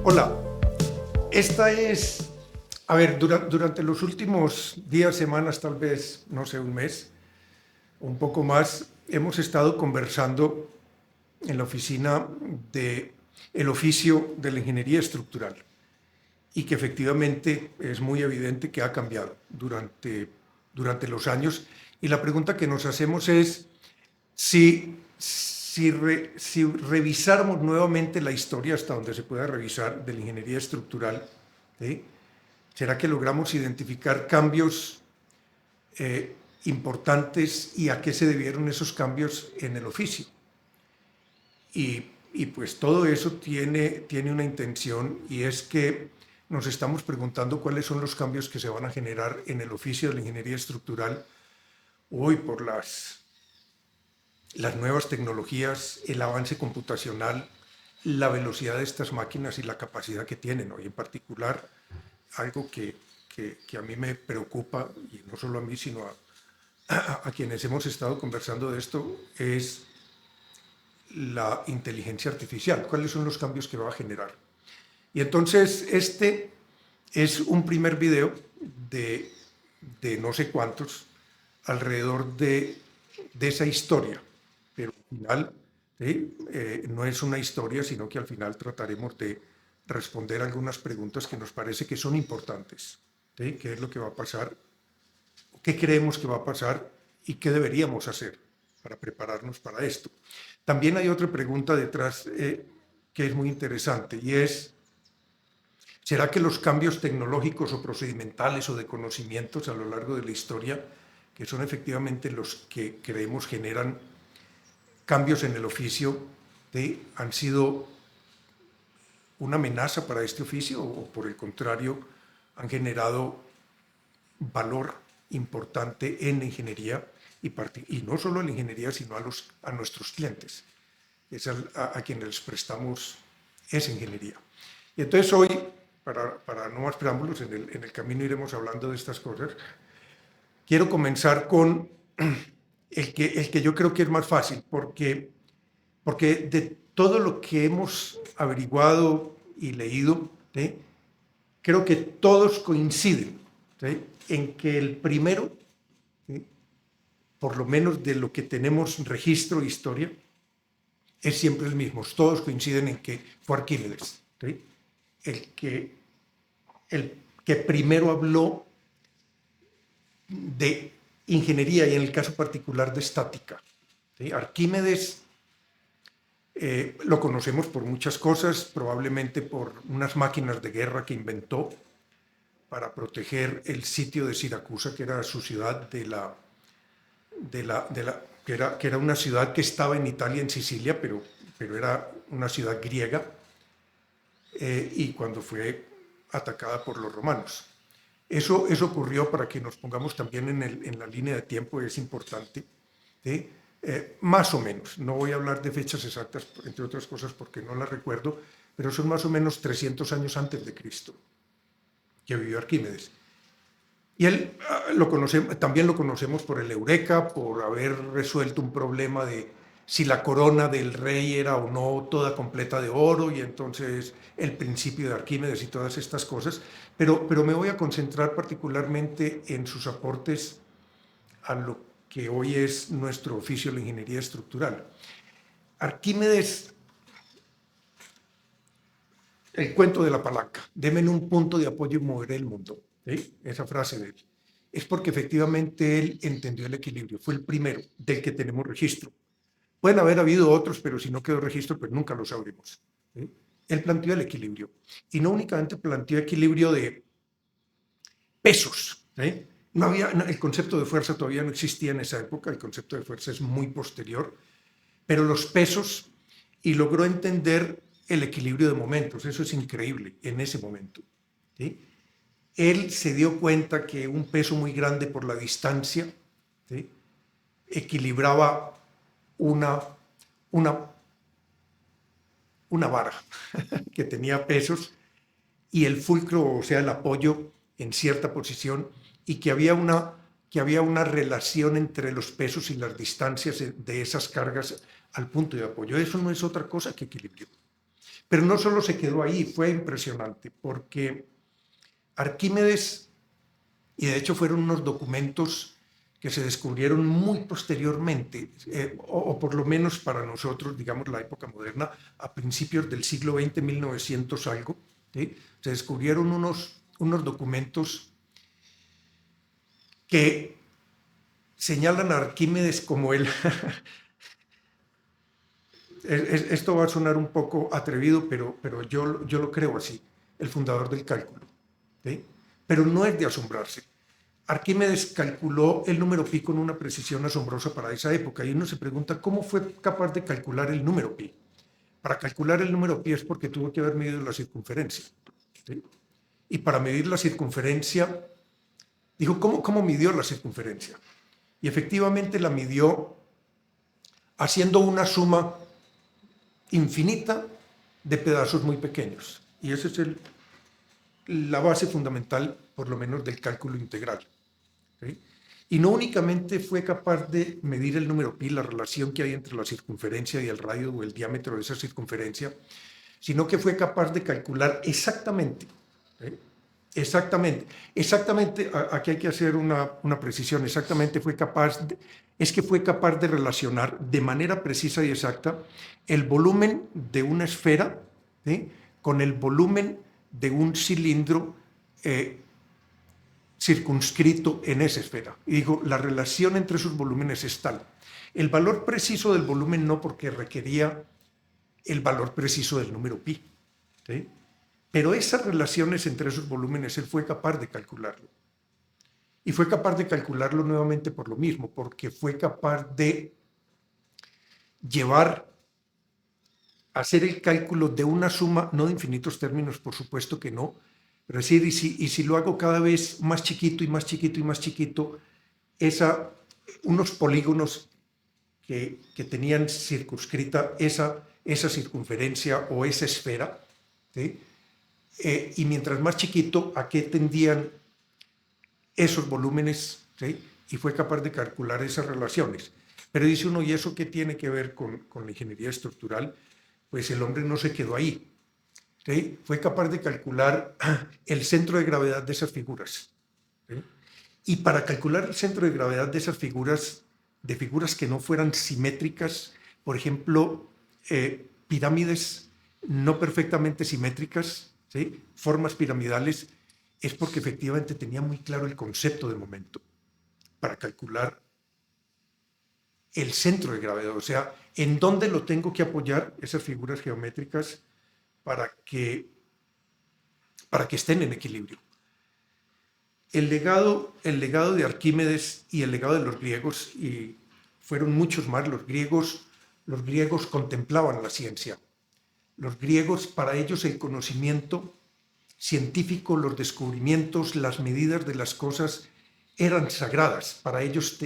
Hola, esta es, a ver, durante los últimos días, semanas, tal vez, no sé, un mes, un poco más, hemos estado conversando en la oficina de el oficio de la ingeniería estructural y que efectivamente es muy evidente que ha cambiado durante los años. Y la pregunta que nos hacemos es si revisáramos nuevamente la historia hasta donde se pueda revisar de la ingeniería estructural, ¿sí? ¿Será que logramos identificar cambios importantes y a qué se debieron esos cambios en el oficio? Y pues todo eso tiene una intención, y es que nos estamos preguntando cuáles son los cambios que se van a generar en el oficio de la ingeniería estructural hoy por las nuevas tecnologías, el avance computacional, la velocidad de estas máquinas y la capacidad que tienen. Hoy en particular, algo que a mí me preocupa, y no solo a mí, sino a quienes hemos estado conversando de esto, es la inteligencia artificial. ¿Cuáles son los cambios que va a generar? Y entonces este es un primer video de no sé cuántos alrededor de esa historia. Pero al final, ¿sí? No es una historia, sino que al final trataremos de responder algunas preguntas que nos parece que son importantes. ¿Sí? ¿Qué es lo que va a pasar? ¿Qué creemos que va a pasar? ¿Y qué deberíamos hacer para prepararnos para esto? También hay otra pregunta detrás que es muy interesante, y es: ¿será que los cambios tecnológicos o procedimentales o de conocimientos a lo largo de la historia, que son efectivamente los que creemos generan cambios en el oficio, han sido una amenaza para este oficio, o por el contrario han generado valor importante en la ingeniería, y no solo en la ingeniería, sino a nuestros clientes, es a quienes les prestamos esa ingeniería? Y entonces hoy, para no más preámbulos, en el camino iremos hablando de estas cosas. Quiero comenzar con el que yo creo que es más fácil, porque de todo lo que hemos averiguado y leído, ¿sí?, creo que todos coinciden, ¿sí?, en que el primero, ¿sí?, por lo menos de lo que tenemos registro e historia, es siempre el mismo. Todos coinciden en que fue Arquímedes, ¿sí?, el que primero habló de ingeniería, y en el caso particular de estática, ¿sí? Arquímedes lo conocemos por muchas cosas, probablemente por unas máquinas de guerra que inventó para proteger el sitio de Siracusa, que era su ciudad que era una ciudad que estaba en Italia, en Sicilia, pero era una ciudad griega, y cuando fue atacada por los romanos. Eso ocurrió, para que nos pongamos también en la línea de tiempo, es importante, ¿sí? Más o menos, no voy a hablar de fechas exactas, entre otras cosas porque no las recuerdo, pero son más o menos 300 años antes de Cristo que vivió Arquímedes. Y él también lo conocemos por el Eureka, por haber resuelto un problema de si la corona del rey era o no toda completa de oro, y entonces el principio de Arquímedes y todas estas cosas. Pero me voy a concentrar particularmente en sus aportes a lo que hoy es nuestro oficio, la ingeniería estructural. Arquímedes, el cuento de la palanca: denme un punto de apoyo y moveré el mundo, ¿sí? Esa frase de él es porque efectivamente él entendió el equilibrio. Fue el primero del que tenemos registro. Pueden haber habido otros, pero si no quedó registro, pues nunca lo sabremos, ¿sí? Él planteó el equilibrio, y no únicamente planteó equilibrio de pesos, ¿sí? El concepto de fuerza todavía no existía en esa época, el concepto de fuerza es muy posterior, pero los pesos, y logró entender el equilibrio de momentos. Eso es increíble en ese momento, ¿sí? Él se dio cuenta que un peso muy grande por la distancia, ¿sí?, equilibraba una vara que tenía pesos, y el fulcro, o sea, el apoyo en cierta posición, y que había una relación entre los pesos y las distancias de esas cargas al punto de apoyo. Eso no es otra cosa que equilibrio. Pero no solo se quedó ahí, fue impresionante, porque Arquímedes, y de hecho fueron unos documentos que se descubrieron muy posteriormente, o por lo menos para nosotros, digamos, la época moderna, a principios del siglo XX, 1900 algo, ¿sí? Se descubrieron unos documentos que señalan a Arquímedes como el... Esto va a sonar un poco atrevido, pero yo lo creo así, el fundador del cálculo, ¿sí? Pero no es de asombrarse. Arquímedes calculó el número pi con una precisión asombrosa para esa época y uno se pregunta cómo fue capaz de calcular el número pi. Para calcular el número pi es porque tuvo que haber medido la circunferencia, ¿sí? Y para medir la circunferencia, dijo, ¿cómo midió la circunferencia? Y efectivamente la midió haciendo una suma infinita de pedazos muy pequeños. Y esa es la base fundamental, por lo menos, del cálculo integral, ¿sí? Y no únicamente fue capaz de medir el número pi, la relación que hay entre la circunferencia y el radio o el diámetro de esa circunferencia, sino que fue capaz de calcular exactamente, ¿sí? Exactamente, aquí hay que hacer una precisión, exactamente fue capaz de relacionar de manera precisa y exacta el volumen de una esfera, ¿sí?, con el volumen de un cilindro circunscrito en esa esfera. Y digo, la relación entre esos volúmenes es tal. El valor preciso del volumen no, porque requería el valor preciso del número pi, ¿sí? Pero esas relaciones entre esos volúmenes él fue capaz de calcularlo. Y fue capaz de calcularlo nuevamente por lo mismo, porque fue capaz de hacer el cálculo de una suma, no de infinitos términos, por supuesto que no, pero decir, y si lo hago cada vez más chiquito y más chiquito y más chiquito, unos polígonos que tenían circunscrita esa circunferencia o esa esfera, ¿sí?, y mientras más chiquito, ¿a qué tendían esos volúmenes? ¿Sí? Y fue capaz de calcular esas relaciones. Pero dice uno, ¿y eso qué tiene que ver con la ingeniería estructural? Pues el hombre no se quedó ahí, ¿sí? Fue capaz de calcular el centro de gravedad de esas figuras, ¿sí? Y para calcular el centro de gravedad de esas figuras, de figuras que no fueran simétricas, por ejemplo, pirámides no perfectamente simétricas, ¿sí?, formas piramidales, es porque efectivamente tenía muy claro el concepto de momento para calcular el centro de gravedad, o sea, en dónde lo tengo que apoyar esas figuras geométricas para que estén en equilibrio. El legado de Arquímedes y el legado de los griegos, y fueron muchos más, los griegos contemplaban la ciencia. Los griegos, para ellos el conocimiento científico, los descubrimientos, las medidas de las cosas eran sagradas. Para ellos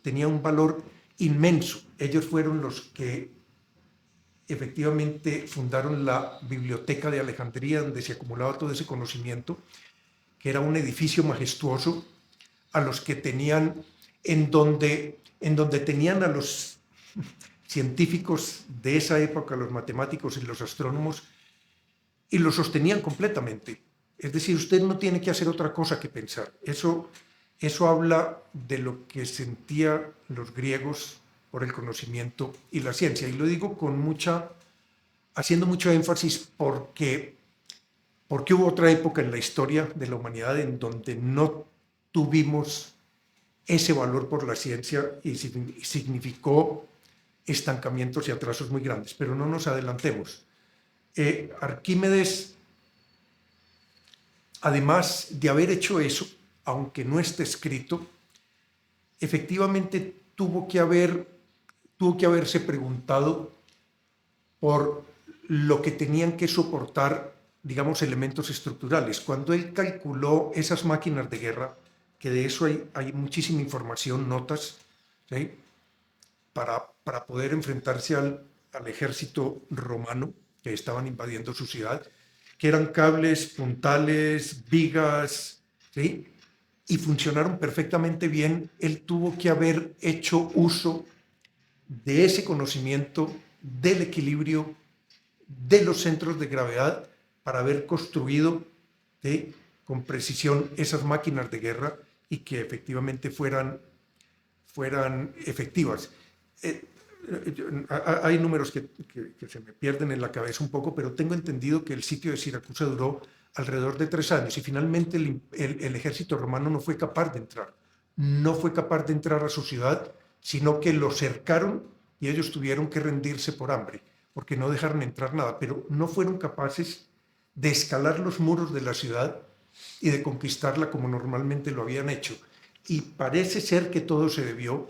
tenía un valor inmenso. Ellos fueron los que efectivamente fundaron la Biblioteca de Alejandría, donde se acumulaba todo ese conocimiento, que era un edificio majestuoso, en donde tenían a los científicos de esa época, los matemáticos y los astrónomos, y lo sostenían completamente. Es decir, usted no tiene que hacer otra cosa que pensar. Eso habla de lo que sentían los griegos por el conocimiento y la ciencia. Y lo digo haciendo mucho énfasis porque hubo otra época en la historia de la humanidad en donde no tuvimos ese valor por la ciencia y significó estancamientos y atrasos muy grandes. Pero no nos adelantemos. Arquímedes, además de haber hecho eso, aunque no esté escrito, efectivamente tuvo que haberse preguntado por lo que tenían que soportar, digamos, elementos estructurales. Cuando él calculó esas máquinas de guerra, que de eso hay muchísima información, notas, ¿sí?, para poder enfrentarse al ejército romano que estaban invadiendo su ciudad, que eran cables, puntales, vigas, ¿sí?, y funcionaron perfectamente bien. Él tuvo que haber hecho uso de ese conocimiento del equilibrio de los centros de gravedad para haber construido con precisión esas máquinas de guerra y que efectivamente fueran efectivas. Hay números que se me pierden en la cabeza un poco, pero tengo entendido que el sitio de Siracusa duró alrededor de 3 años y finalmente el ejército romano no fue capaz de entrar. No fue capaz de entrar a su ciudad, sino que lo cercaron y ellos tuvieron que rendirse por hambre, porque no dejaron entrar nada, pero no fueron capaces de escalar los muros de la ciudad y de conquistarla como normalmente lo habían hecho. Y parece ser que todo se debió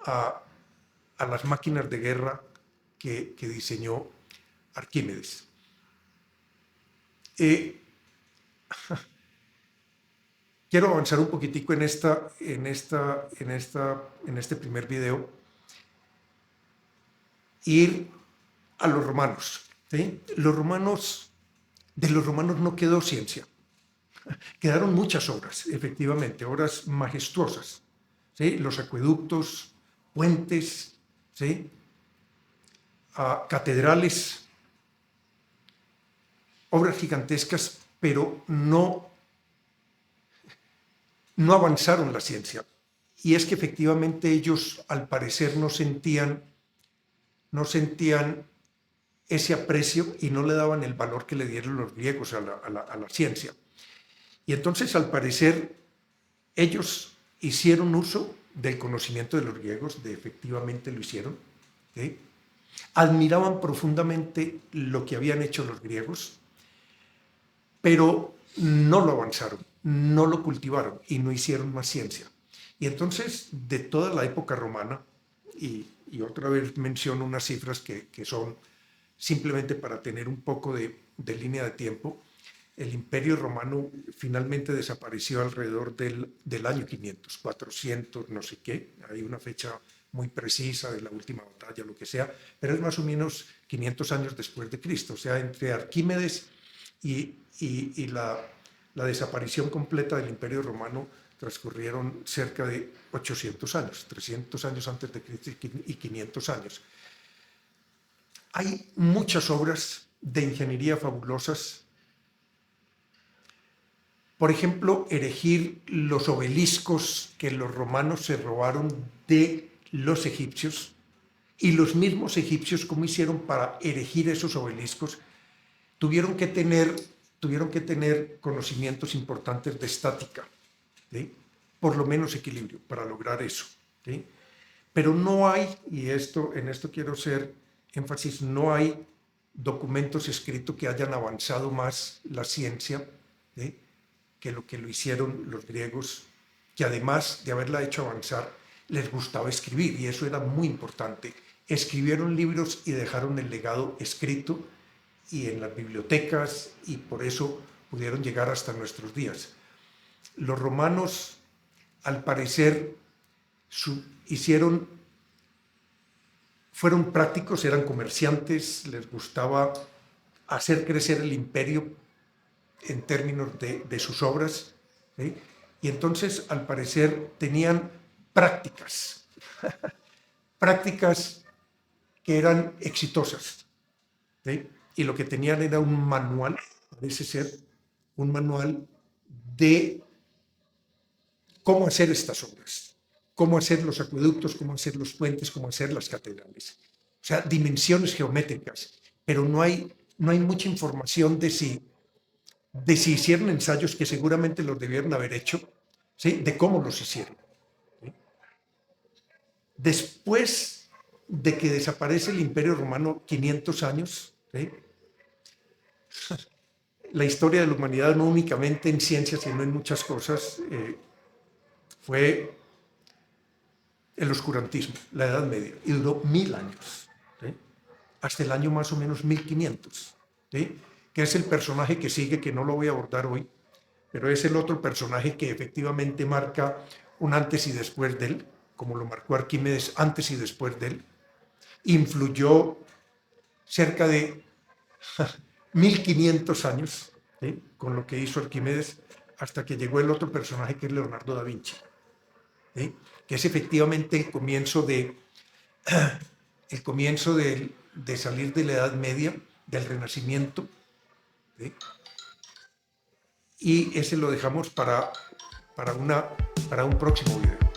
a las máquinas de guerra que diseñó Arquímedes. Quiero avanzar un poquitico en este primer video, ir a los romanos. ¿Sí? De los romanos no quedó ciencia. Quedaron muchas obras, efectivamente, obras majestuosas. ¿Sí? Los acueductos, puentes, ¿sí? Catedrales, obras gigantescas, pero no avanzaron la ciencia. Y es que efectivamente ellos, al parecer, no sentían ese aprecio y no le daban el valor que le dieron los griegos a la ciencia. Y entonces, al parecer, ellos hicieron uso del conocimiento de los griegos, efectivamente lo hicieron, ¿sí? Admiraban profundamente lo que habían hecho los griegos, pero no lo avanzaron, no lo cultivaron y no hicieron más ciencia. Y entonces, de toda la época romana, y otra vez menciono unas cifras que son simplemente para tener un poco de línea de tiempo, el Imperio Romano finalmente desapareció alrededor del año 500, 400, no sé qué, hay una fecha muy precisa de la última batalla, lo que sea, pero es más o menos 500 años después de Cristo, o sea, entre Arquímedes y la desaparición completa del Imperio Romano transcurrieron cerca de 800 años, 300 años antes de Cristo y 500 años. Hay muchas obras de ingeniería fabulosas. Por ejemplo, erigir los obeliscos que los romanos se robaron de los egipcios, y los mismos egipcios, ¿cómo hicieron para erigir esos obeliscos? Tuvieron que tener conocimientos importantes de estática, ¿sí? Por lo menos equilibrio, para lograr eso, ¿sí? Pero no hay, y en esto quiero hacer énfasis, no hay documentos escritos que hayan avanzado más la ciencia, ¿sí? que lo hicieron los griegos, que además de haberla hecho avanzar, les gustaba escribir, y eso era muy importante. Escribieron libros y dejaron el legado escrito y en las bibliotecas, y por eso pudieron llegar hasta nuestros días. Los romanos, al parecer, fueron prácticos, eran comerciantes, les gustaba hacer crecer el imperio en términos de sus obras, ¿sí? Y entonces, al parecer, tenían prácticas que eran exitosas, ¿sí? Y lo que tenían era un manual, parece ser un manual de cómo hacer estas obras, cómo hacer los acueductos, cómo hacer los puentes, cómo hacer las catedrales. O sea, dimensiones geométricas, pero no hay mucha información de si hicieron ensayos, que seguramente los debieron haber hecho, ¿sí? De cómo los hicieron, ¿sí? Después de que desaparece el Imperio Romano, 500 años, ¿sí? La historia de la humanidad, no únicamente en ciencias, sino en muchas cosas, fue el oscurantismo, la Edad Media, y duró 1000 años, ¿sí? Hasta el año más o menos 1500, ¿sí? Que es el personaje que sigue, que no lo voy a abordar hoy, pero es el otro personaje que efectivamente marca un antes y después de él, como lo marcó Arquímedes antes y después de él. Influyó cerca de 1500 años, ¿sí? Con lo que hizo Arquímedes, hasta que llegó el otro personaje, que es Leonardo da Vinci, ¿sí? Que es efectivamente el comienzo de salir de la Edad Media del Renacimiento, ¿sí? Y ese lo dejamos para un próximo video.